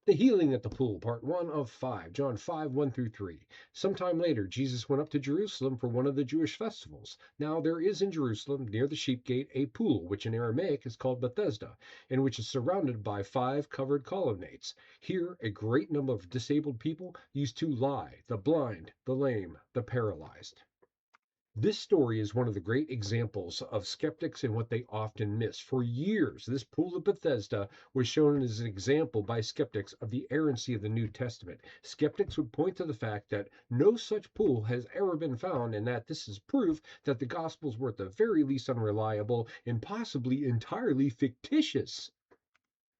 The healing at the pool, part 1 of 5, John 5, 1 through 3. Sometime later, Jesus went up to Jerusalem for one of the Jewish festivals. Now there is in Jerusalem, near the sheep gate, a pool, which in Aramaic is called Bethesda, and which is surrounded by 5 covered colonnades. Here, a great number of disabled people used to lie: the blind, the lame, the paralyzed. This story is one of the great examples of skeptics and what they often miss. For years, this pool of Bethesda was shown as an example by skeptics of the errancy of the New Testament. Skeptics would point to the fact that no such pool has ever been found, and that this is proof that the Gospels were at the very least unreliable and possibly entirely fictitious.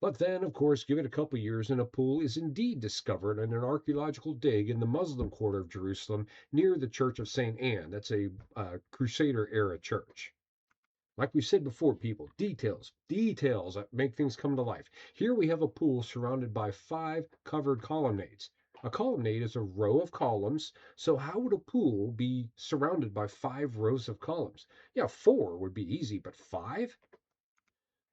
But then, of course, give it a couple years, and a pool is indeed discovered in an archaeological dig in the Muslim quarter of Jerusalem near the Church of St. Anne. That's a Crusader era church. Like we said before, people, details that make things come to life. Here we have a pool surrounded by 5 covered colonnades. A colonnade is a row of columns, so how would a pool be surrounded by 5 rows of columns? Yeah, 4 would be easy, but 5?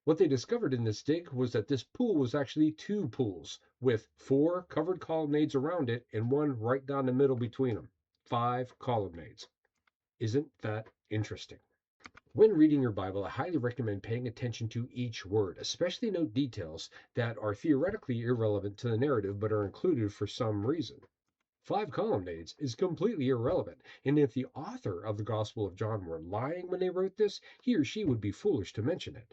What they discovered in this dig was that this pool was actually 2 pools, with 4 covered colonnades around it and one right down the middle between them. 5 colonnades. Isn't that interesting? When reading your Bible, I highly recommend paying attention to each word, especially note details that are theoretically irrelevant to the narrative but are included for some reason. 5 colonnades is completely irrelevant, and if the author of the Gospel of John were lying when they wrote this, he or she would be foolish to mention it.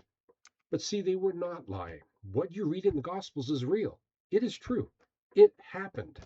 But see, they were not lying. What you read in the Gospels is real. It is true. It happened.